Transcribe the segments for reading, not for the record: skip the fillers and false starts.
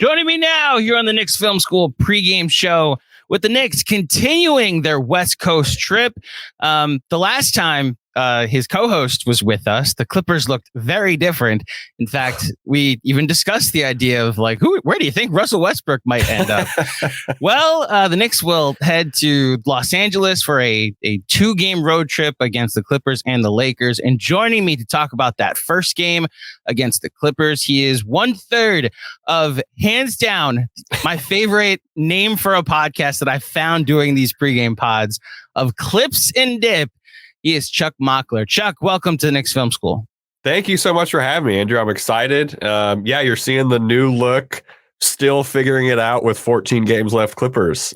Joining me now here on the Knicks Film School pregame show with the Knicks continuing their West Coast trip. The last time his co-host was with us, the Clippers looked very different. In fact, we even discussed the idea of like, where do you think Russell Westbrook might end up? Well, the Knicks will head to Los Angeles for a 2-game road trip against the Clippers and the Lakers. And joining me to talk about that first game against the Clippers, he is 1/3 of, hands down, my favorite name for a podcast that I found doing these pregame pods, of Clips and Dip. He is Chuck Mockler. Chuck, welcome to the Knicks Film School. Thank you so much for having me, Andrew. I'm excited. You're seeing the new look, still figuring it out with 14 games left Clippers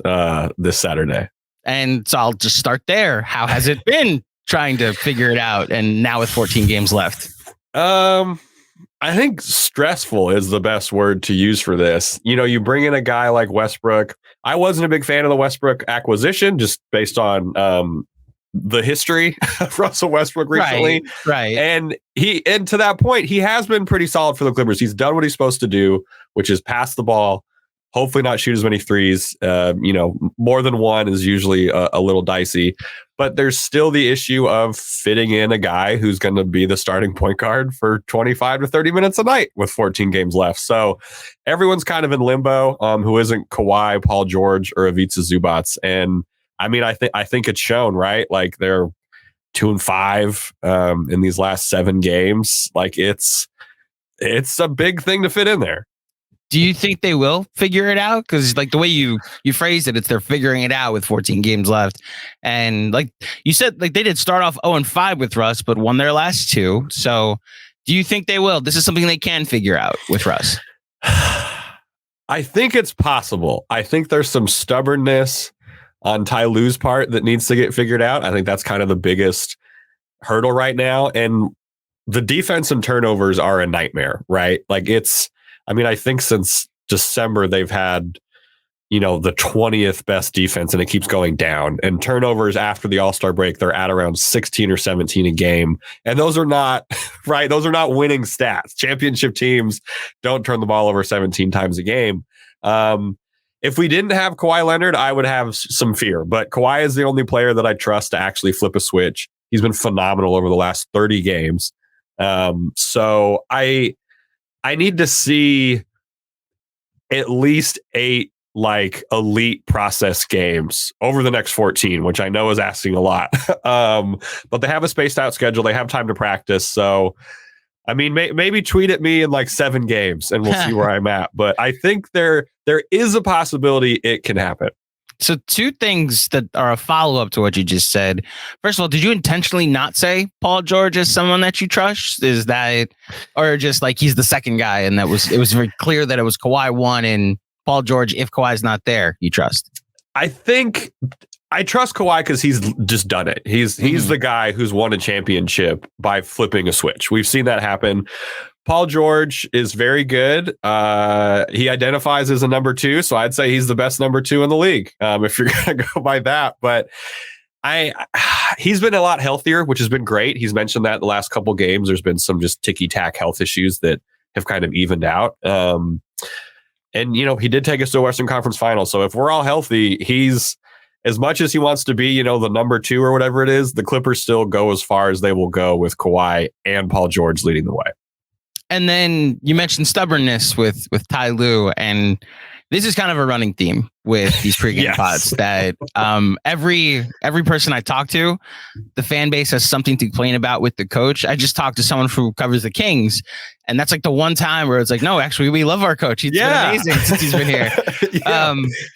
this Saturday. And so I'll just start there. How has it been trying to figure it out and now with 14 games left? I think stressful is the best word to use for this. You know, you bring in a guy like Westbrook. I wasn't a big fan of the Westbrook acquisition just based on the history of Russell Westbrook recently. Right. And to that point, he has been pretty solid for the Clippers. He's done what he's supposed to do, which is pass the ball, hopefully not shoot as many threes. More than one is usually a little dicey, but there's still the issue of fitting in a guy who's going to be the starting point guard for 25 to 30 minutes a night with 14 games left. So everyone's kind of in limbo, who isn't Kawhi, Paul George, or Ivica Zubac. And I mean, I think it's shown, right? Like they're 2-5 in these last 7 games. Like it's a big thing to fit in there. Do you think they will figure it out? Because like the way you phrased it, it's they're figuring it out with 14 games left. And like you said, like they did start off 0-5 with Russ, but won their last 2. So do you think they will? This is something they can figure out with Russ. I think it's possible. I think there's some stubbornness on Ty Lue's part that needs to get figured out. I think that's kind of the biggest hurdle right now. And the defense and turnovers are a nightmare, right? Like I think since December, they've had, the 20th best defense and it keeps going down. And turnovers after the All-Star break, they're at around 16 or 17 a game. And those are not, right? Those are not winning stats. Championship teams don't turn the ball over 17 times a game. If we didn't have Kawhi Leonard, I would have some fear. But Kawhi is the only player that I trust to actually flip a switch. He's been phenomenal over the last 30 games. So I need to see at least 8 like elite process games over the next 14, which I know is asking a lot. But they have a spaced out schedule. They have time to practice. So, I mean, maybe tweet at me in like 7 games and we'll see where I'm at. But I think there is a possibility it can happen. So 2 things that are a follow-up to what you just said. First of all, did you intentionally not say Paul George as someone that you trust? Is that, or just like he's the second guy and it was very clear that it was Kawhi 1 and Paul George, if Kawhi's not there, you trust? I think I trust Kawhi because he's just done it. He's the guy who's won a championship by flipping a switch. We've seen that happen. Paul George is very good. He identifies as a number 2, so I'd say he's the best number 2 in the league, if you're going to go by that. But he's been a lot healthier, which has been great. He's mentioned that the last couple games, there's been some just ticky-tack health issues that have kind of evened out. And, he did take us to a Western Conference final. So if we're all healthy, he's, as much as he wants to be, the number 2 or whatever it is, the Clippers still go as far as they will go with Kawhi and Paul George leading the way. And then you mentioned stubbornness with Ty Lue, and this is kind of a running theme with these pregame pods that every person I talk to, the fan base has something to complain about with the coach. I just talked to someone who covers the Kings, and that's like the one time where it's like, no, actually, we love our coach. He's been amazing since he's been here.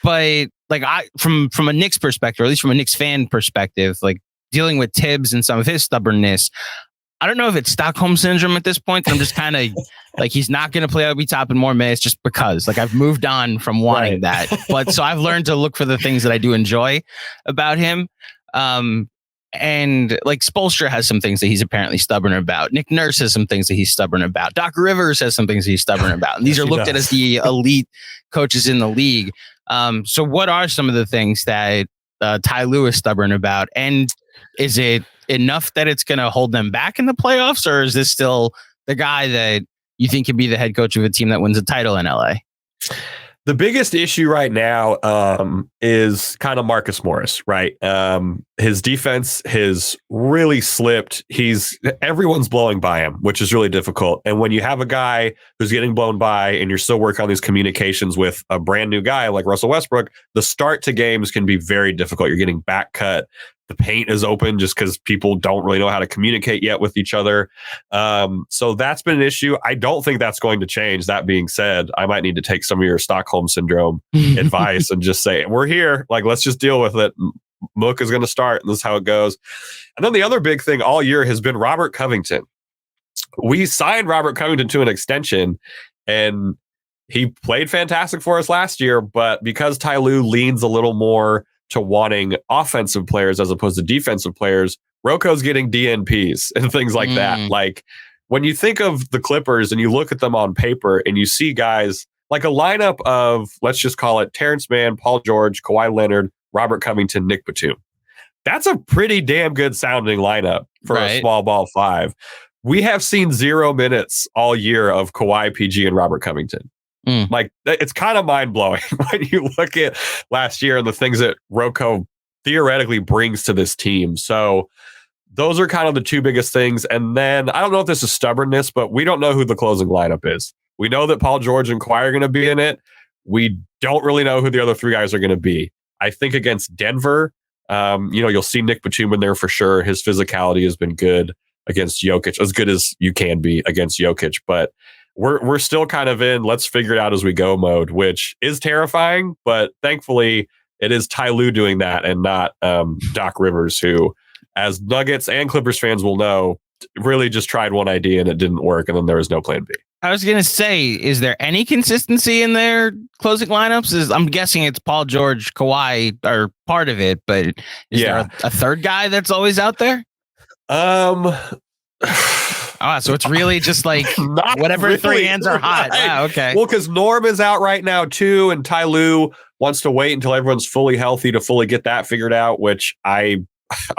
But like from a Knicks perspective, or at least from a Knicks fan perspective, like dealing with Tibbs and some of his stubbornness, I don't know if it's Stockholm syndrome at this point. I'm just kind of like, he's not going to play Obi Toppin more minutes just because, like, I've moved on from wanting that. But so I've learned to look for the things that I do enjoy about him. And like Spoelstra has some things that he's apparently stubborn about. Nick Nurse has some things that he's stubborn about. Doc Rivers has some things that he's stubborn about. And these are looked at as the elite coaches in the league. So what are some of the things that Ty Lue is stubborn about? And is it enough that it's going to hold them back in the playoffs, or is this still the guy that you think can be the head coach of a team that wins a title in LA? The biggest issue right now is kind of Marcus Morris, right? His defense has really slipped. Everyone's blowing by him, which is really difficult. And when you have a guy who's getting blown by and you're still working on these communications with a brand new guy like Russell Westbrook, the start to games can be very difficult. You're getting back cut. The paint is open just because people don't really know how to communicate yet with each other. So that's been an issue. I don't think that's going to change. That being said, I might need to take some of your Stockholm Syndrome advice and just say, we're here. Like, let's just deal with it. Mook is going to start, and this is how it goes. And then the other big thing all year has been Robert Covington. We signed Robert Covington to an extension, and he played fantastic for us last year. But because Ty Lue leans a little more to wanting offensive players as opposed to defensive players, Roko's getting DNPs and things like that. Like, when you think of the Clippers and you look at them on paper and you see guys like a lineup of, let's just call it Terrence Mann, Paul George, Kawhi Leonard, Robert Covington, Nick Batum. That's a pretty damn good sounding lineup for a small ball five. We have seen 0 minutes all year of Kawhi, PG, and Robert Covington. Like, it's kind of mind blowing when you look at last year and the things that Roko theoretically brings to this team. So those are kind of the two biggest things. And then I don't know if this is stubbornness, but we don't know who the closing lineup is. We know that Paul George and Kawhi are going to be in it. We don't really know who the other three guys are going to be. I think against Denver, you'll see Nick Batum in there for sure. His physicality has been good against Jokic, as good as you can be against Jokic, but we're still kind of in let's figure it out as we go mode, which is terrifying. But thankfully, it is Ty Lue doing that and not Doc Rivers, who, as Nuggets and Clippers fans will know, really just tried one idea and it didn't work, and then there was no plan B. I was going to say, is there any consistency in their closing lineups? I'm guessing it's Paul George, Kawhi are part of it, but is there a third guy that's always out there? So it's really just like whatever really, three hands are hot. Right. Wow, okay. Well, because Norm is out right now too, and Ty Lue wants to wait until everyone's fully healthy to fully get that figured out, which I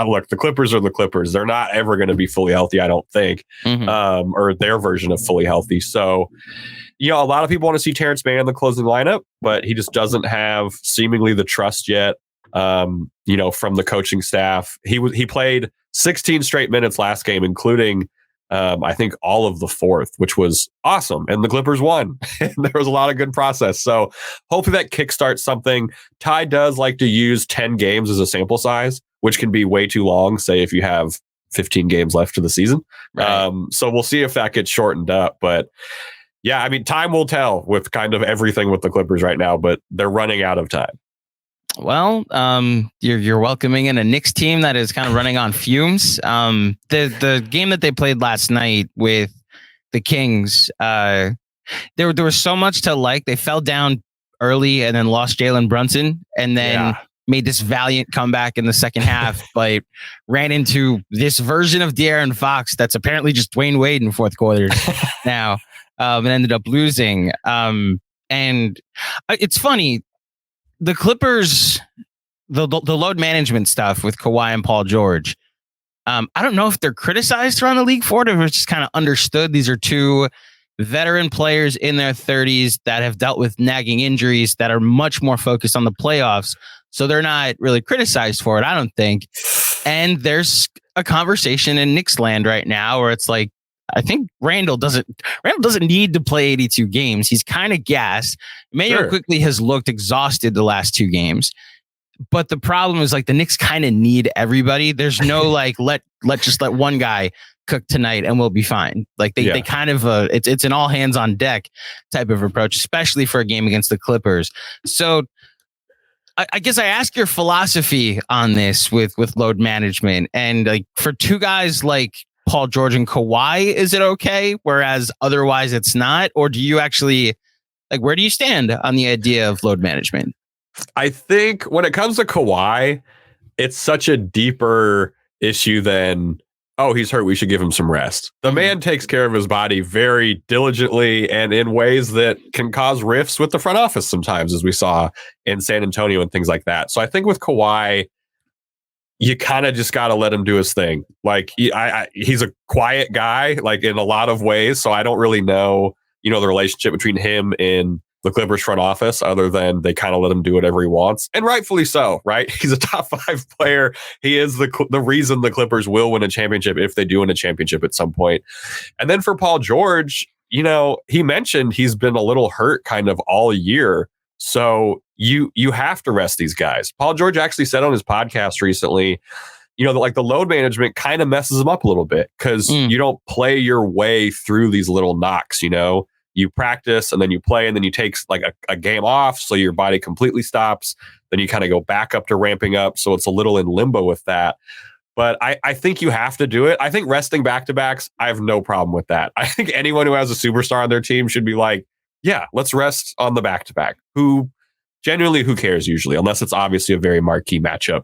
look, the Clippers are the Clippers. They're not ever going to be fully healthy, I don't think, or their version of fully healthy. So, a lot of people want to see Terrence Mann in the closing lineup, but he just doesn't have seemingly the trust yet, from the coaching staff. He played 16 straight minutes last game, including I think all of the fourth, which was awesome. And the Clippers won. And there was a lot of good process. So hopefully that kickstarts something. Ty does like to use 10 games as a sample size, which can be way too long, say if you have 15 games left of the season. Right. So we'll see if that gets shortened up. But yeah, I mean, time will tell with kind of everything with the Clippers right now, but they're running out of time. Well, you're welcoming in a Knicks team that is kind of running on fumes. The game that they played last night with the Kings, there was so much to like. They fell down early and then lost Jalen Brunson, and then made this valiant comeback in the second half, but ran into this version of De'Aaron Fox that's apparently just Dwayne Wade in fourth quarter now, and ended up losing. And it's funny. The Clippers, the load management stuff with Kawhi and Paul George, I don't know if they're criticized around the league for it, or it's just kind of understood. These are two veteran players in their 30s that have dealt with nagging injuries that are much more focused on the playoffs. So they're not really criticized for it, I don't think. And there's a conversation in Knicks land right now where it's like, I think Randall doesn't need to play 82 games. He's kind of gassed. Mayo quickly has looked exhausted the last two games. But the problem is, like, the Knicks kind of need everybody. There's no like let one guy cook tonight and we'll be fine. Like they kind of it's an all hands on deck type of approach, especially for a game against the Clippers. So I guess I ask your philosophy on this with load management, and like for two guys like Paul George and Kawhi, is it okay? Whereas otherwise it's not? Or do you actually, like, where do you stand on the idea of load management? I think when it comes to Kawhi, it's such a deeper issue than, oh, he's hurt, we should give him some rest. The man takes care of his body very diligently and in ways that can cause rifts with the front office sometimes, as we saw in San Antonio and things like that. So I think with Kawhi, you kind of just got to let him do his thing. Like he's a quiet guy, like in a lot of ways. So I don't really know, the relationship between him and the Clippers front office, other than they kind of let him do whatever he wants, and rightfully so, right? He's a top 5 player. He is the reason the Clippers will win a championship if they do win a championship at some point. And then for Paul George, he mentioned he's been a little hurt kind of all year. So you have to rest these guys. Paul George actually said on his podcast recently, that like the load management kind of messes him up a little bit because you don't play your way through these little knocks. You practice and then you play and then you take like a game off. So your body completely stops. Then you kind of go back up to ramping up. So it's a little in limbo with that. But I think you have to do it. I think resting back-to-backs, I have no problem with that. I think anyone who has a superstar on their team should be like, yeah, let's rest on the back-to-back. Who cares usually, unless it's obviously a very marquee matchup.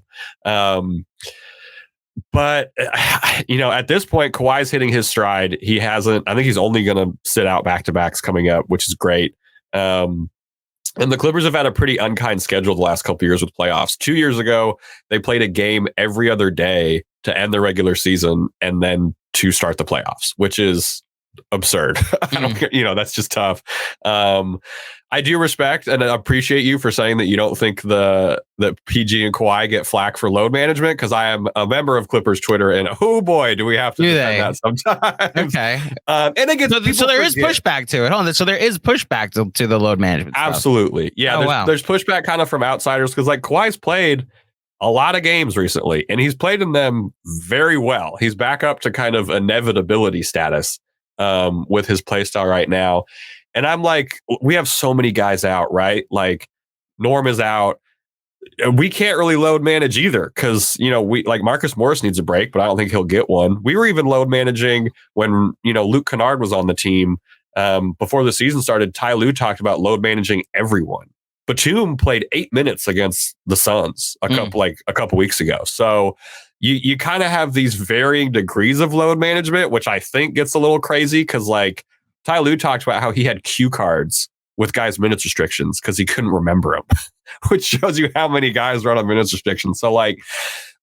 But, at this point, Kawhi's hitting his stride. I think he's only going to sit out back-to-backs coming up, which is great. And the Clippers have had a pretty unkind schedule the last couple of years with playoffs. 2 years ago, they played a game every other day to end the regular season and then to start the playoffs, which is absurd. That's just tough. I do respect and appreciate you for saying that you don't think that PG and Kawhi get flack for load management, because I am a member of Clippers Twitter, and oh boy, do we have to defend that sometimes. Okay. And again, so there is pushback to it. Hold on. So there is pushback to the load management stuff. Absolutely. Yeah. There's pushback kind of from outsiders, because like Kawhi's played a lot of games recently, and he's played in them very well. He's back up to kind of inevitability status with his play style right now. And I'm like, we have so many guys out, right? Like Norm is out. We can't really load manage either, because, we like Marcus Morris needs a break, but I don't think he'll get one. We were even load managing when, Luke Kennard was on the team. Before the season started, Ty Lue talked about load managing everyone. Batum played 8 minutes against the Suns a couple weeks ago. So you kind of have these varying degrees of load management, which I think gets a little crazy, because like Ty Lue talked about how he had cue cards with guys' minutes restrictions because he couldn't remember them, which shows you how many guys run on minutes restrictions. So like,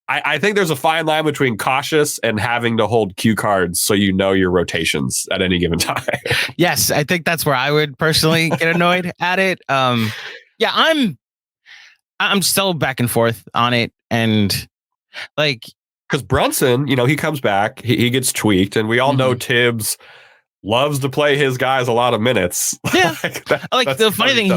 I think there's a fine line between cautious and having to hold cue cards so your rotations at any given time. Yes, I think that's where I would personally get annoyed at it. Yeah, I'm still back and forth on it, and like, because Brunson, he comes back, he gets tweaked, and we all know Tibbs loves to play his guys a lot of minutes. Yeah. Like the funny thing,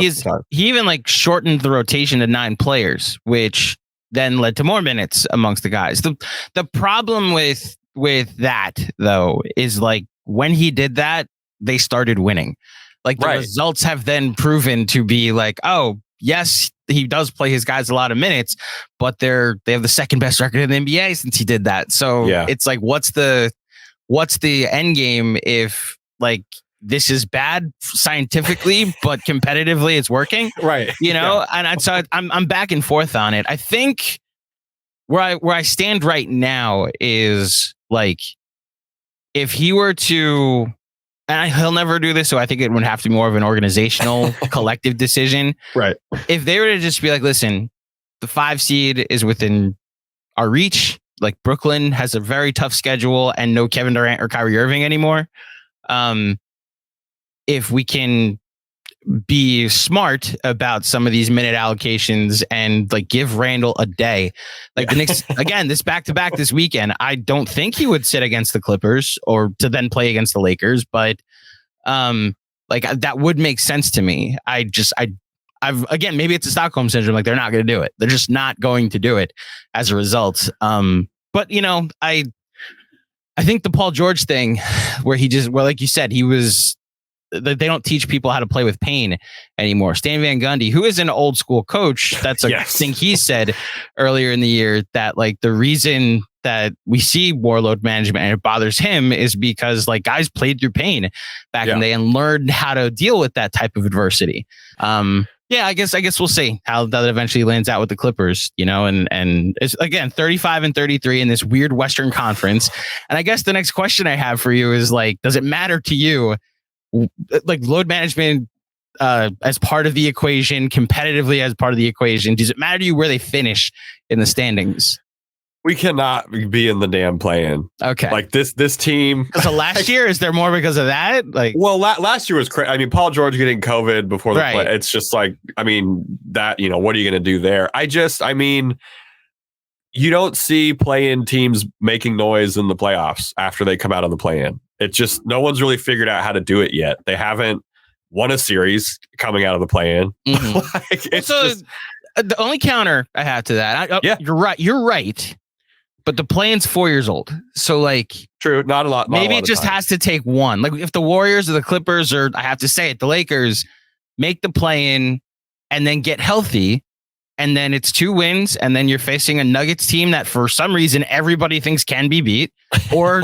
he even like shortened the rotation to 9 players, which then led to more minutes amongst the guys. The problem with that though is like when he did that, they started winning. Like the results have then proven to be like, oh yes, he does play his guys a lot of minutes, but they have the second best record in the NBA since he did that. So it's like, what's the end game if like this is bad scientifically, but competitively it's working, right? And so I'm back and forth on it. I think where I stand right now is like, if he were to, and he'll never do this, so I think it would have to be more of an organizational collective decision, right? If they were to just be like, listen, the 5 seed is within our reach. Like Brooklyn has a very tough schedule and no Kevin Durant or Kyrie Irving anymore. If we can be smart about some of these minute allocations and like give Randall a day, like the Knicks, again, this back-to-back this weekend, I don't think he would sit against the Clippers or to then play against the Lakers, but like that would make sense to me. I've again, maybe it's a Stockholm syndrome. Like they're not going to do it. They're just not going to do it as a result. But I think the Paul George thing where like you said, they don't teach people how to play with pain anymore. Stan Van Gundy, who is an old school coach, that's a thing he said earlier in the year, that like the reason that we see more load management and it bothers him is because like guys played through pain back in the day and learned how to deal with that type of adversity. I guess we'll see how that eventually lands out with the Clippers, and it's again 35-33 in this weird Western Conference. And I guess the next question I have for you is like, does it matter to you, like load management as part of the equation, competitively as part of the equation? Does it matter to you where they finish in the standings? We cannot be in the damn play-in. Okay. Like this team. So last year, is there more because of that? Like, well, last year was crazy. I mean, Paul George getting COVID before the Right. play. It's just like, I mean, that, what are you going to do there? I mean, you don't see play-in teams making noise in the playoffs after they come out of the play-in. It's just, no one's really figured out how to do it yet. They haven't won a series coming out of the play-in. The only counter I have to that, you're right. But the play-in's 4 years old. So like, true, not a lot. Maybe it just has to take one. Like if the Warriors or the Clippers, or I have to say it, the Lakers make the play-in and then get healthy, and then it's 2 wins, and then you're facing a Nuggets team that for some reason everybody thinks can be beat, or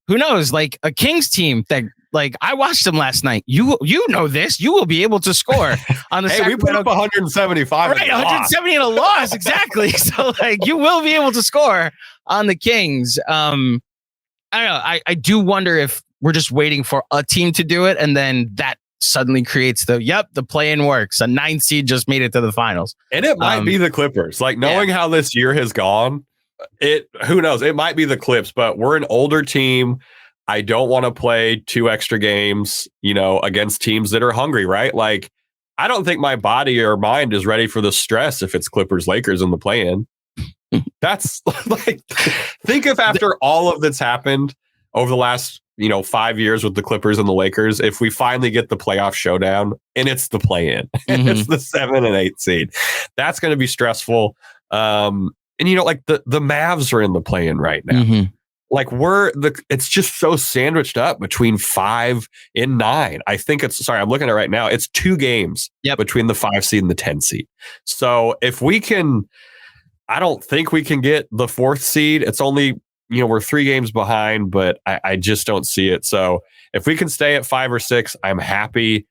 who knows, like a Kings team that, like, I watched them last night. You know this. You will be able to score on the. Hey, we put up 175. Right, 170 in a loss, exactly. So like, you will be able to score on the Kings. I don't know. I do wonder if we're just waiting for a team to do it, and then that suddenly creates the play-in works. A 9 seed just made it to the finals, and it might be the Clippers. Like, knowing how this year has gone, who knows? It might be the Clips, but we're an older team. I don't want to play 2 extra games, against teams that are hungry, right? Like, I don't think my body or mind is ready for the stress if it's Clippers Lakers in the play-in. That's like, think if after all of that's happened over the last 5 years with the Clippers and the Lakers, if we finally get the playoff showdown and it's the play-in, it's the 7 and 8 seed, that's going to be stressful. And like the Mavs are in the play-in right now. Like it's just so sandwiched up between 5 and 9. I think I'm looking at it right now. It's 2 games between the 5 seed and the 10 seed. So if we can, I don't think we can get the 4th seed. It's only, we're 3 games behind, but I just don't see it. So if we can stay at 5 or 6, I'm happy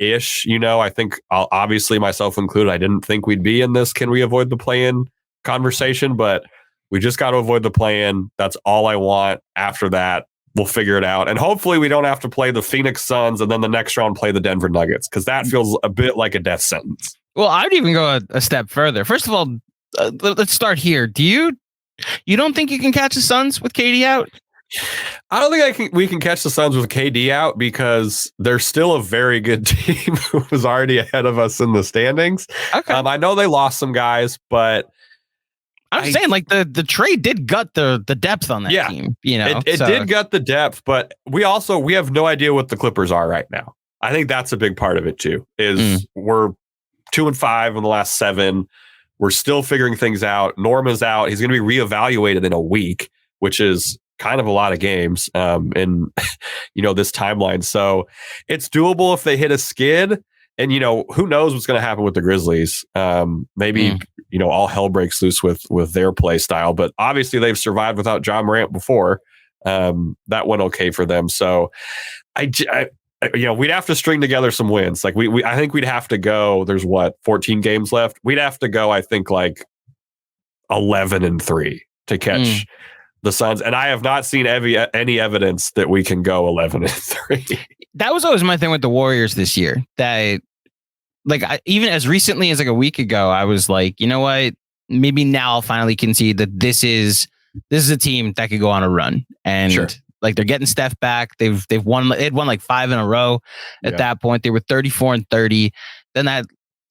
ish. I think obviously myself included, I didn't think we'd be in this. Can we avoid the play-in conversation? But we just got to avoid the play-in. That's all I want. After that, we'll figure it out. And hopefully we don't have to play the Phoenix Suns and then the next round play the Denver Nuggets, because that feels a bit like a death sentence. Well, I would even go a step further. First of all, let's start here. You don't think you can catch the Suns with KD out? I don't think we can catch the Suns with KD out, because they're still a very good team who was already ahead of us in the standings. Okay. I know they lost some guys, but I'm saying, like, the trade did gut the depth on that team. It did gut the depth, but we have no idea what the Clippers are right now. I think that's a big part of it too. Is we're 2-5 in the last 7. We're still figuring things out. Norma's out. He's going to be reevaluated in a week, which is kind of a lot of games in this timeline. So it's doable if they hit a skid. And, who knows what's going to happen with the Grizzlies. Maybe, all hell breaks loose with their play style. But obviously they've survived without John Morant before. That went okay for them. So we'd have to string together some wins. Like I think we'd have to go, there's 14 games left. We'd have to go, I think, like 11-3 to catch the Suns. And I have not seen any evidence that we can go 11-3. That was always my thing with the Warriors this year. That, like, even as recently as like a week ago, I was like, you know what? Maybe now I'll finally concede that this is a team that could go on a run. And like, they're getting Steph back. They'd won like 5 in a row at that point. They were 34-30. Then that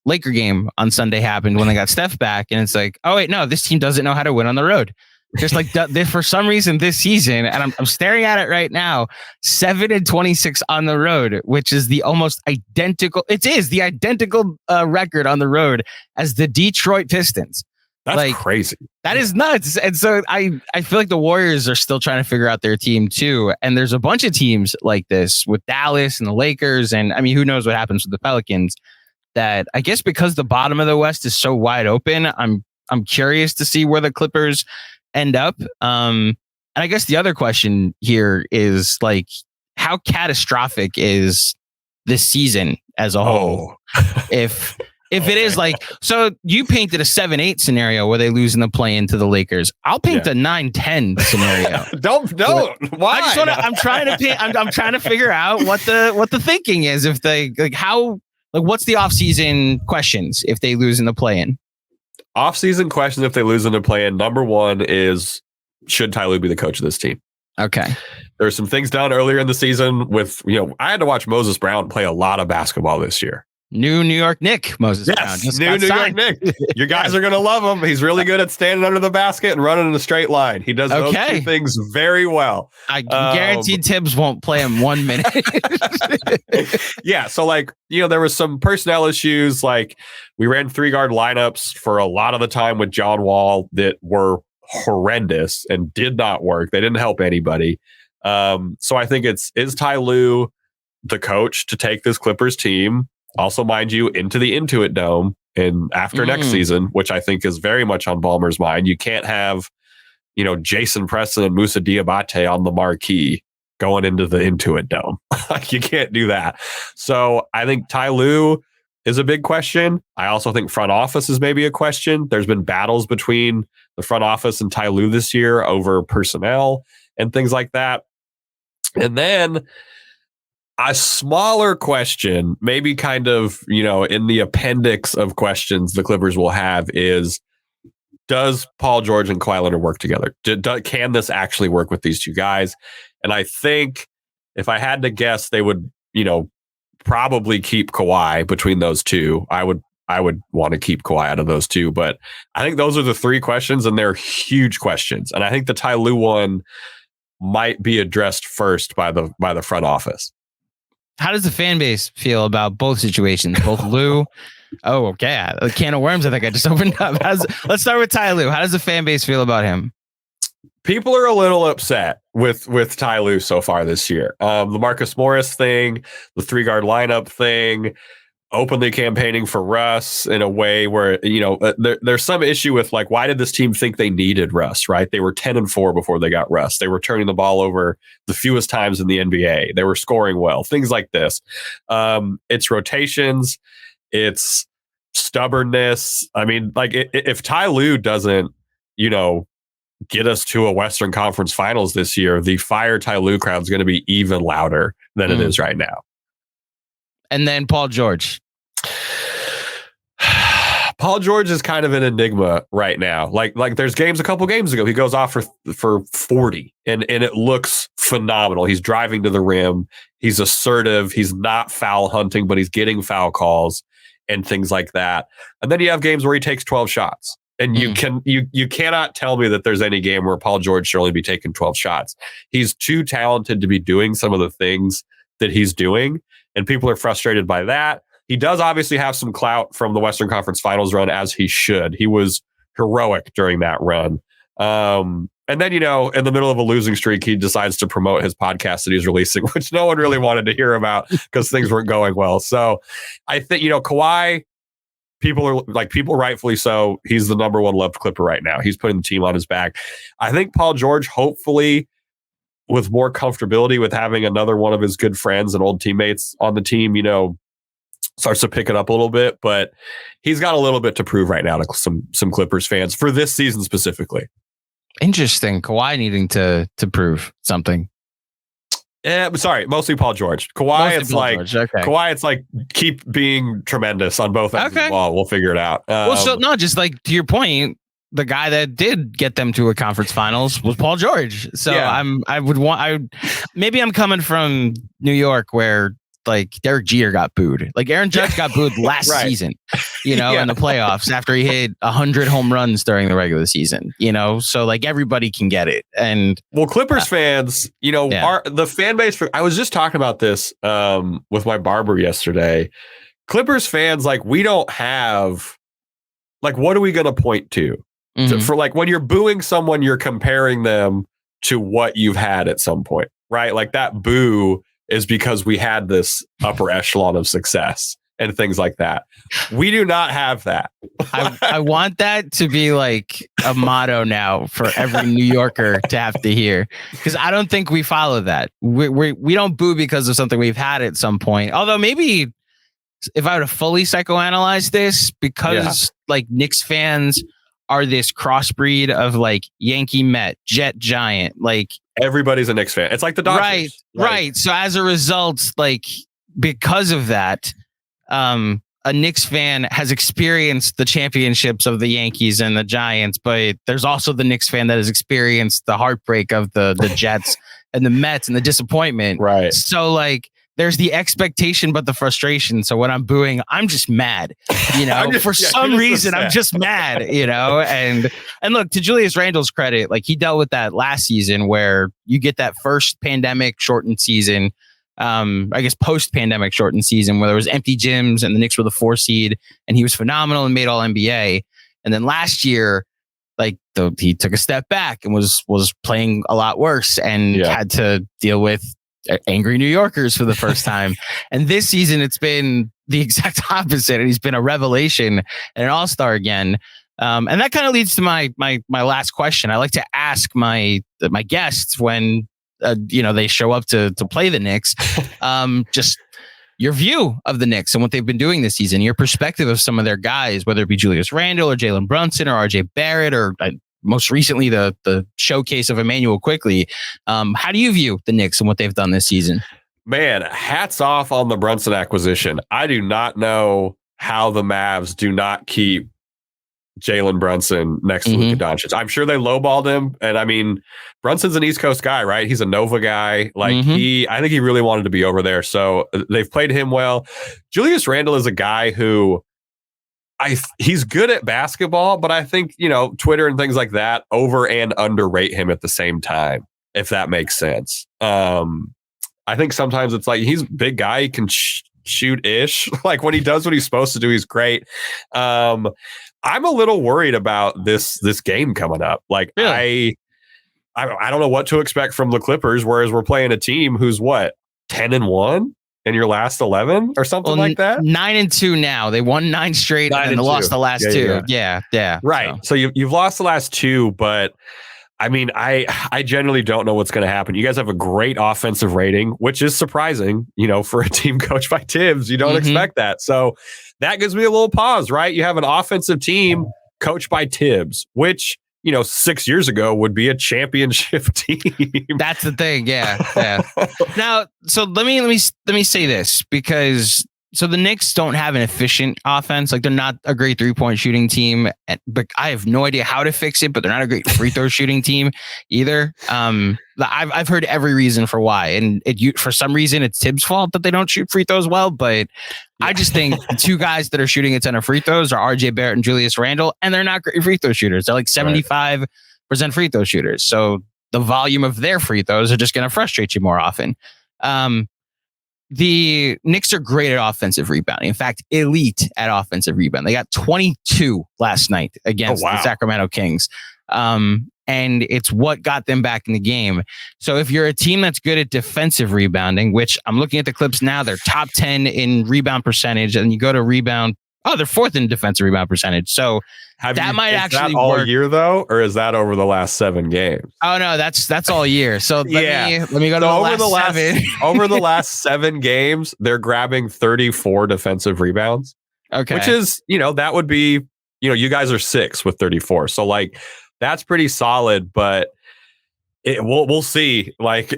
Laker game on Sunday happened when they got Steph back, and it's like, oh wait, no, this team doesn't know how to win on the road. Just like for some reason this season, and I'm staring at it right now, 7-26 on the road, which is the almost identical. It is the identical record on the road as the Detroit Pistons. That's like crazy. That is nuts. And so I feel like the Warriors are still trying to figure out their team too. And there's a bunch of teams like this with Dallas and the Lakers, and I mean, who knows what happens with the Pelicans. That I guess because the bottom of the West is so wide open, I'm curious to see where the Clippers end up. And I guess the other question here is, like, how catastrophic is this season as a whole? If it is like, so you painted a 7-8 scenario where they lose in the play-in to the Lakers. I'll paint a 9-10 scenario. Don't. Why? I'm trying to paint. I'm trying to figure out what the thinking is. If they what's the offseason questions if they lose in the play-in? Off-season questions if they lose into play-in. Number one is, should Ty Lue be the coach of this team? Okay. There's some things done earlier in the season with, I had to watch Moses Brown play a lot of basketball this year. New New York Knick, Moses Brown. New York Knick. You guys are going to love him. He's really good at standing under the basket and running in a straight line. He does those two things very well. I guarantee Tibbs won't play him 1 minute. Yeah. So there was some personnel issues. Like we ran 3-guard lineups for a lot of the time with John Wall that were horrendous and did not work. They didn't help anybody. So I think is Ty Lue the coach to take this Clippers team, also, mind you, into the Intuit Dome and after next season, which I think is very much on Ballmer's mind. You can't have, Jason Preston and Moussa Diabate on the marquee going into the Intuit Dome. You can't do that. So I think Ty Lue is a big question. I also think front office is maybe a question. There's been battles between the front office and Ty Lue this year over personnel and things like that. And then a smaller question, maybe kind of, in the appendix of questions the Clippers will have is, does Paul George and Kawhi Leonard work together? Can this actually work with these two guys? And I think if I had to guess, they would, probably keep Kawhi between those two. I would want to keep Kawhi out of those two. But I think those are the three questions, and they're huge questions. And I think the Ty Lue one might be addressed first by the front office. How does the fan base feel about both situations? Both Lue. Oh, okay. A can of worms I think I just opened up. Let's start with Ty Lue. How does the fan base feel about him? People are a little upset with Ty Lue so far this year. The Marcus Morris thing, the 3-guard lineup thing, openly campaigning for Russ in a way where, there's some issue with why did this team think they needed Russ, right? They were 10-4 before they got Russ. They were turning the ball over the fewest times in the NBA. They were scoring well, things like this. It's rotations. It's stubbornness. I mean, if Ty Lue doesn't, get us to a Western Conference Finals this year, the fire Ty Lue crowd is going to be even louder than it is right now. And then Paul George. Paul George is kind of an enigma right now. Like there's a couple games ago, he goes off for 40 and it looks phenomenal. He's driving to the rim. He's assertive. He's not foul hunting, but he's getting foul calls and things like that. And then you have games where he takes 12 shots. And you cannot tell me that there's any game where Paul George should only be taking 12 shots. He's too talented to be doing some of the things that he's doing. And people are frustrated by that. He does obviously have some clout from the Western Conference Finals run, as he should. He was heroic during that run. And then, in the middle of a losing streak, he decides to promote his podcast that he's releasing, which no one really wanted to hear about because things weren't going well. So I think, Kawhi, people rightfully so, he's the number one loved Clipper right now. He's putting the team on his back. I think Paul George, hopefully, with more comfortability with having another one of his good friends and old teammates on the team, starts to pick it up a little bit, but he's got a little bit to prove right now to some Clippers fans for this season specifically. Interesting. Kawhi needing to prove something. Sorry, mostly Paul George. Kawhi, Kawhi, it's like keep being tremendous on both ends of the ball. We'll figure it out. Just like to your point, the guy that did get them to a conference finals was Paul George. So yeah. Maybe I'm coming from New York where Derek Jeter got booed. Aaron Judge got booed last season, in the playoffs after he hit 100 home runs during the regular season, so everybody can get it. And Clippers fans, the fan base I was just talking about this with my barber yesterday. Clippers fans, we don't have, what are we going to point to? Mm-hmm. For when you're booing someone, you're comparing them to what you've had at some point, right? That boo is because we had this upper echelon of success and things like that. We do not have that. I want that to be a motto now for every New Yorker to have to hear, because I don't think we follow that. We don't boo because of something we've had at some point. Although maybe if I were to fully psychoanalyze this, because Knicks fans are this crossbreed of Yankee Met, Jet Giant, everybody's a Knicks fan. It's like the Dodgers. Right. So as a result, because of that, a Knicks fan has experienced the championships of the Yankees and the Giants, but there's also the Knicks fan that has experienced the heartbreak of the Jets and the Mets and the disappointment. Right. So like there's the expectation, but the frustration. So when I'm booing, I'm just mad, for some reason, I'm just mad, and look, to Julius Randle's credit, like he dealt with that last season where you get that first pandemic shortened season. I guess post-pandemic shortened season where there was empty gyms and the Knicks were the 4 seed and he was phenomenal and made all NBA. And then last year, like he took a step back and was playing a lot worse and had to deal with angry New Yorkers for the first time. And this season, it's been the exact opposite. And he's been a revelation and an all-star again. And that kind of leads to my last question. I like to ask my guests when they show up to play the Knicks. Just your view of the Knicks and what they've been doing this season, your perspective of some of their guys, whether it be Julius Randle or Jalen Brunson or RJ Barrett or most recently the showcase of Emmanuel Quickley. How do you view the Knicks and what they've done this season? Man, hats off on the Brunson acquisition. I do not know how the Mavs do not keep Jalen Brunson next to Luka Doncic. I'm sure they lowballed him. And I mean, Brunson's an East Coast guy, right? He's a Nova guy. Like I think he really wanted to be over there. So they've played him well. Julius Randle is a guy who he's good at basketball, but I think, Twitter and things like that over and underrate him at the same time, if that makes sense. I think sometimes it's like he's a big guy. He can shoot ish. Like when he does what he's supposed to do, he's great. I'm a little worried about this game coming up. Like really? I don't know what to expect from the Clippers, whereas we're playing a team who's 10-1 in your last 11 or something like that. 9-2 now. They won 9 straight and lost the last 2. Yeah. Right. So you've lost the last 2, but I mean, I generally don't know what's going to happen. You guys have a great offensive rating, which is surprising, for a team coached by Tibbs. You don't expect that. So that gives me a little pause, right? You have an offensive team coached by Tibbs, which, 6 years ago would be a championship team. That's the thing. Yeah. Now, so let me say this, because so the Knicks don't have an efficient offense. Like they're not a great 3-point shooting team, but I have no idea how to fix it. But they're not a great free throw shooting team either. I've heard every reason for why, and for some reason it's Tibbs' fault that they don't shoot free throws well. But I just think the 2 guys that are shooting a ton of free throws are RJ Barrett and Julius Randle, and they're not great free throw shooters. They're like 75% free throw shooters. So the volume of their free throws are just going to frustrate you more often. The Knicks are great at offensive rebounding. In fact, elite at offensive rebound. They got 22 last night against the Sacramento Kings. And it's what got them back in the game. So if you're a team that's good at defensive rebounding, which I'm looking at the clips now, they're top 10 in rebound percentage, and you go to rebound. Oh, they're 4th in defensive rebound percentage. So might actually all work. Year though, or is that over the last 7 games? Oh no, that's all year. So let me go to the last 7. Over the last 7 games, they're grabbing 34 defensive rebounds. Okay, which is that would be you guys are 6th with 34. So like that's pretty solid, but we'll see. Like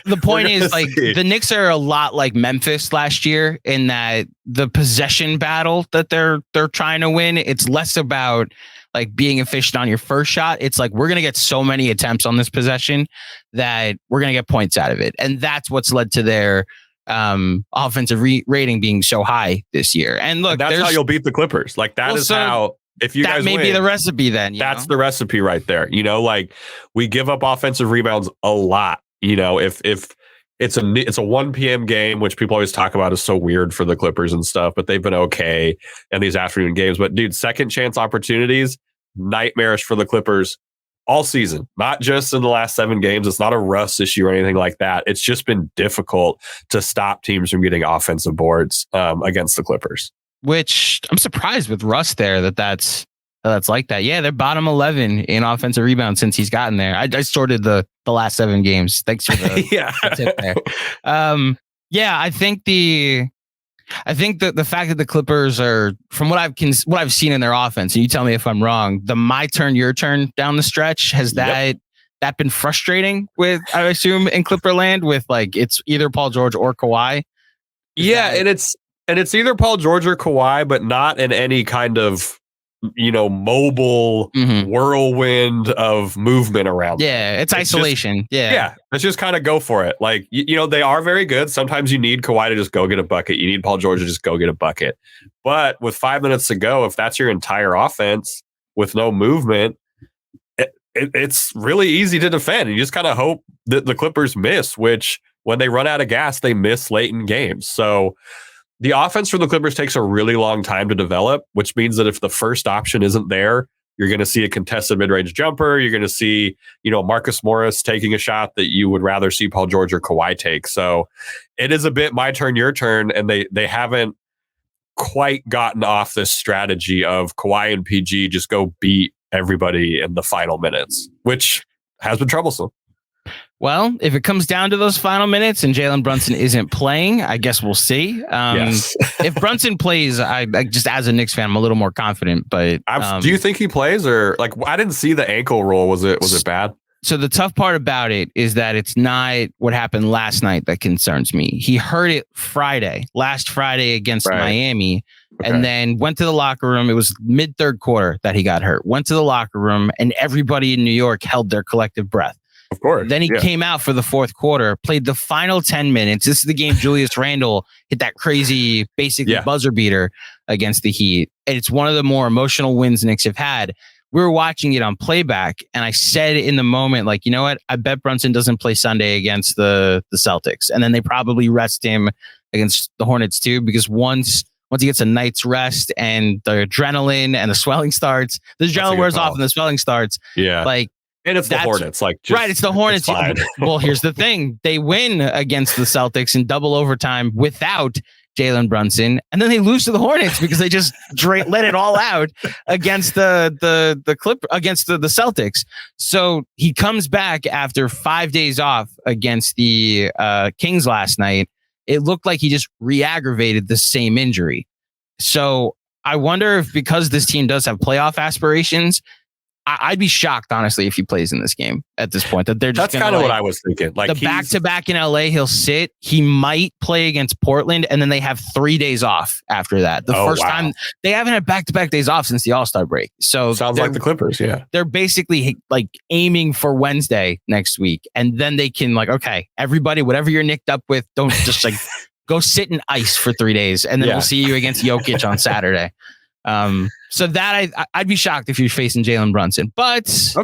the point is, like the Knicks are a lot like Memphis last year in that the possession battle that they're trying to win, it's less about like being efficient on your first shot. It's like we're going to get so many attempts on this possession that we're going to get points out of it, and that's what's led to their offensive rating being so high this year. And look, that's how you'll beat the Clippers. Like that is how. If you guys may be the recipe, then that's the recipe right there. Like we give up offensive rebounds a lot. If it's a 1 p.m. game, which people always talk about is so weird for the Clippers and stuff, but they've been okay in these afternoon games. But dude, second chance opportunities, nightmarish for the Clippers all season, not just in the last 7 games. It's not a Russ issue or anything like that. It's just been difficult to stop teams from getting offensive boards against the Clippers. Which I'm surprised with Russ there that's like that. Yeah, they're bottom 11 in offensive rebound since he's gotten there. I sorted the last 7 games. Thanks for the tip there. I think the fact that the Clippers are, from what I've seen in their offense, and you tell me if I'm wrong, the my turn, your turn down the stretch, has that been frustrating with, I assume, in Clipperland with like it's either Paul George or Kawhi? And And it's either Paul George or Kawhi, but not in any kind of, mobile whirlwind of movement around. Yeah, it's isolation. Yeah, let's just kind of go for it. Like, they are very good. Sometimes you need Kawhi to just go get a bucket. You need Paul George to just go get a bucket. But with 5 minutes to go, if that's your entire offense with no movement, it's really easy to defend. You just kind of hope that the Clippers miss, which when they run out of gas, they miss late in games. So the offense for the Clippers takes a really long time to develop, which means that if the first option isn't there, you're going to see a contested mid-range jumper. You're going to see, Marcus Morris taking a shot that you would rather see Paul George or Kawhi take. So it is a bit my turn, your turn, and they haven't quite gotten off this strategy of Kawhi and PG just go beat everybody in the final minutes, which has been troublesome. Well, if it comes down to those final minutes and Jalen Brunson isn't playing, I guess we'll see. Yes. If Brunson plays, I just as a Knicks fan, I'm a little more confident. But do you think he plays, or like I didn't see the ankle roll? Was it bad? So the tough part about it is that it's not what happened last night that concerns me. He hurt it last Friday against Miami, and then went to the locker room. It was mid-third quarter that he got hurt. Went to the locker room, and everybody in New York held their collective breath. Of course. Then he came out for the fourth quarter, played the final 10 minutes. This is the game Julius Randle hit that crazy, basically buzzer beater against the Heat. And it's one of the more emotional wins Knicks have had. We were watching it on playback, and I said in the moment, like, you know what? I bet Brunson doesn't play Sunday against the Celtics. And then they probably rest him against the Hornets too, because once he gets a night's rest and the adrenaline and the swelling starts, the adrenaline wears off and the swelling starts. Yeah. Like, and it's the Hornets. It's the Hornets. Well, here's the thing. They win against the Celtics in double overtime without Jalen Brunson, and then they lose to the Hornets because they just let it all out against the Celtics. So he comes back after 5 days off against the Kings last night. It looked like he just re-aggravated the same injury. So I wonder if, because this team does have playoff aspirations, I'd be shocked, honestly, if he plays in this game at this point. That they're just that's kind of what I was thinking. Like the back-to-back in LA, he'll sit. He might play against Portland, and then they have 3 days off after that. The first time they haven't had back-to-back days off since the All-Star break. So sounds like the Clippers. Yeah, they're basically like aiming for Wednesday next week, and then they can okay, everybody, whatever you're nicked up with, don't just go sit in ice for 3 days, and then we'll see you against Jokic on Saturday. So that I'd be shocked if you're facing Jalen Brunson, but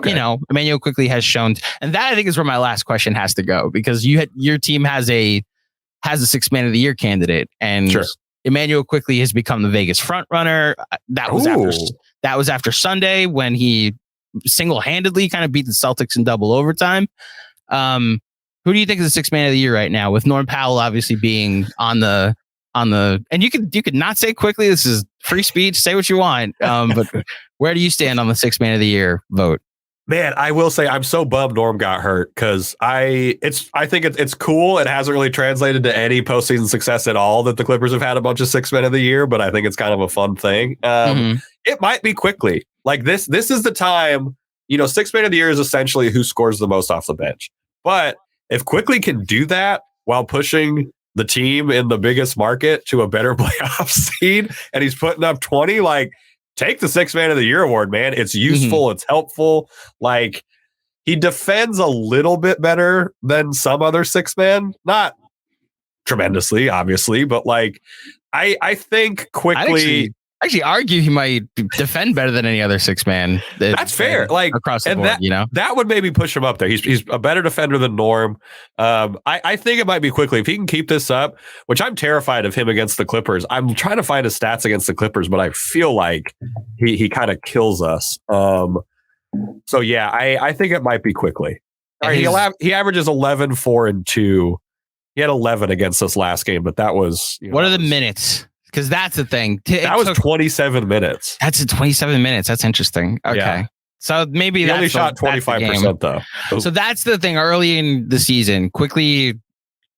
Emmanuel quickly has shown, and that I think is where my last question has to go, because your team has a 6-man of the year candidate, and Emmanuel quickly has become the Vegas front runner. That was after Sunday when he single-handedly kind of beat the Celtics in double overtime. Who do you think is the 6-man of the year right now, with Norm Powell obviously being on the, and you could not say quickly, this is free speech, say what you want. But where do you stand on the 6-man of the year vote? Man, I will say I'm so bummed Norm got hurt, because I think it's cool. It hasn't really translated to any postseason success at all that the Clippers have had a bunch of 6-men of the year, but I think it's kind of a fun thing. It might be quickly. Like this is the time, 6-man of the year is essentially who scores the most off the bench. But if Quickly can do that while pushing the team in the biggest market to a better playoff seed, and he's putting up 20, take the 6-man of the year award, man. It's useful. It's helpful. He defends a little bit better than some other 6-men, not tremendously, obviously, but I think Quickly, I actually argue he might defend better than any other 6-man. That's fair. Across the board, that would maybe push him up there. He's a better defender than Norm. I think it might be Quickly if he can keep this up, which I'm terrified of him against the Clippers. I'm trying to find his stats against the Clippers, but I feel like he kind of kills us. So yeah, I think it might be Quickly. All right, he averages 11, 4, and 2. He had 11 against us last game, but that was what are the minutes? Because that's the thing. That was 27 minutes. That's 27 minutes. That's interesting. Okay. Yeah. So maybe he only shot 25% though. So that's the thing. Early in the season, Quickly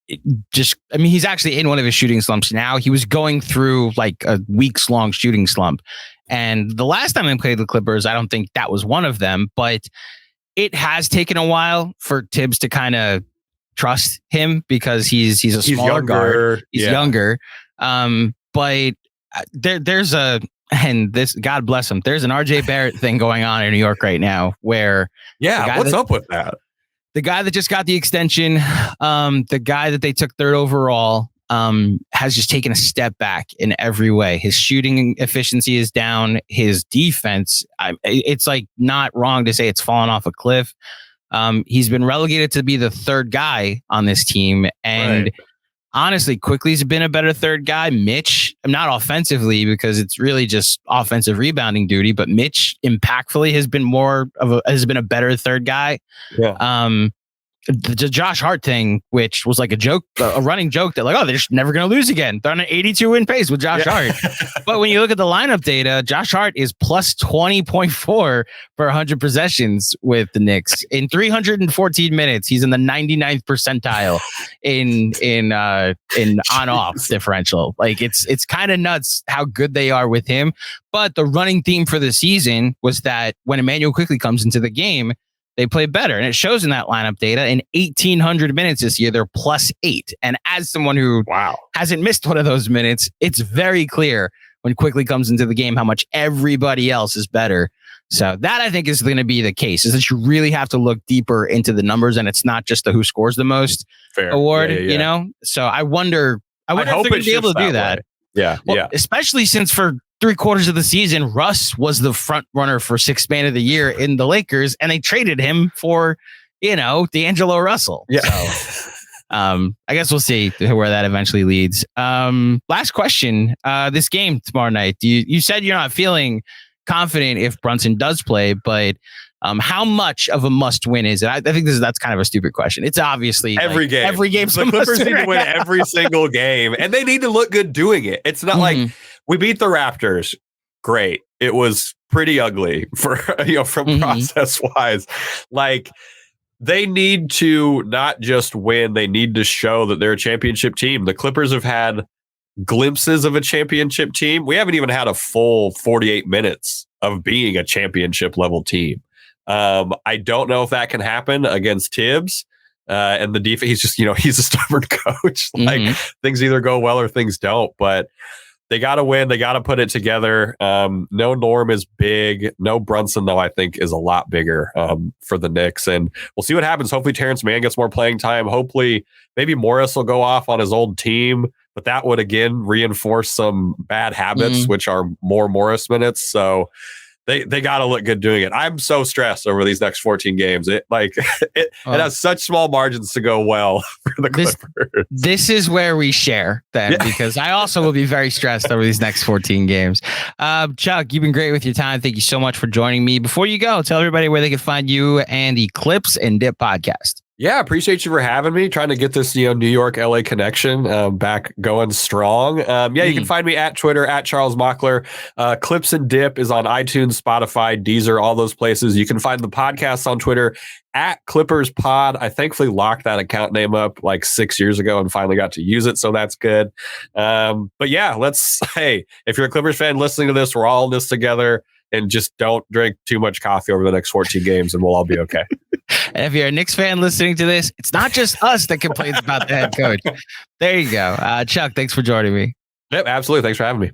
he's actually in one of his shooting slumps now. He was going through a weeks long shooting slump. And the last time they played the Clippers, I don't think that was one of them, but it has taken a while for Tibbs to kind of trust him, because he's a smaller guard. He's younger. but there's God bless him. There's an RJ Barrett thing going on in New York right now where what's up with that? The guy that just got the extension, the guy that they took third overall, has just taken a step back in every way. His shooting efficiency is down. His defense, it's like not wrong to say it's fallen off a cliff. He's been relegated to be the third guy on this team. And honestly, Quickly's been a better third guy. Mitch, not offensively because it's really just offensive rebounding duty, but Mitch impactfully has been a better third guy. Yeah. The Josh Hart thing, which was like a joke, a running joke that like, oh, they're just never going to lose again. They're on an 82 win pace with Josh Hart. But when you look at the lineup data, Josh Hart is plus 20.4 for 100 possessions with the Knicks in 314 minutes. He's in the 99th percentile in on-off differential. Like it's kind of nuts how good they are with him. But the running theme for the season was that when Emmanuel Quickly comes into the game, they play better. And it shows in that lineup data. In 1,800 minutes this year, they're plus 8. And as someone who hasn't missed one of those minutes, it's very clear when Quickly comes into the game how much everybody else is better. So that I think is going to be the case, is that you really have to look deeper into the numbers, and it's not just the who scores the most award, you know? So I wonder if they're going to be able to do that. Yeah. Especially since for 3/4 of the season, Russ was the front runner for Sixth Man of the Year in the Lakers, and they traded him for, D'Angelo Russell. Yeah. So, I guess we'll see where that eventually leads. Last question. This game tomorrow night, you said you're not feeling confident if Brunson does play, but how much of a must win is it? I think that's kind of a stupid question. It's obviously every game. Every game's the Clippers need to win every single game, and they need to look good doing it. It's not like we beat the Raptors. Great. It was pretty ugly from process wise. Like, they need to not just win, they need to show that they're a championship team. The Clippers have had glimpses of a championship team. We haven't even had a full 48 minutes of being a championship level team. I don't know if that can happen against Tibbs. And the defense, he's just, he's a stubborn coach. Like, things either go well or things don't. But they got to win. They got to put it together. No Norm is big. No Brunson, though, I think is a lot bigger for the Knicks. And we'll see what happens. Hopefully Terrence Mann gets more playing time. Hopefully maybe Morris will go off on his old team. But that would, again, reinforce some bad habits, which are more Morris minutes. So they got to look good doing it. I'm so stressed over these next 14 games. It has such small margins to go well for the Clippers. This is where we share then, because I also will be very stressed over these next 14 games. Chuck, you've been great with your time. Thank you so much for joining me. Before you go, tell everybody where they can find you and the Clips and Dip podcast. Yeah, appreciate you for having me. Trying to get this, New York LA connection back going strong. You can find me at Twitter at Charles Mockler. Clips and Dip is on iTunes, Spotify, Deezer, all those places. You can find the podcast on Twitter at Clippers Pod. I thankfully locked that account name up like 6 years ago and finally got to use it, so that's good. But yeah, if you're a Clippers fan listening to this, we're all in this together. And just don't drink too much coffee over the next 14 games and we'll all be okay. And if you're a Knicks fan listening to this, it's not just us that complains about the head coach. There you go. Chuck, thanks for joining me. Yep, absolutely. Thanks for having me.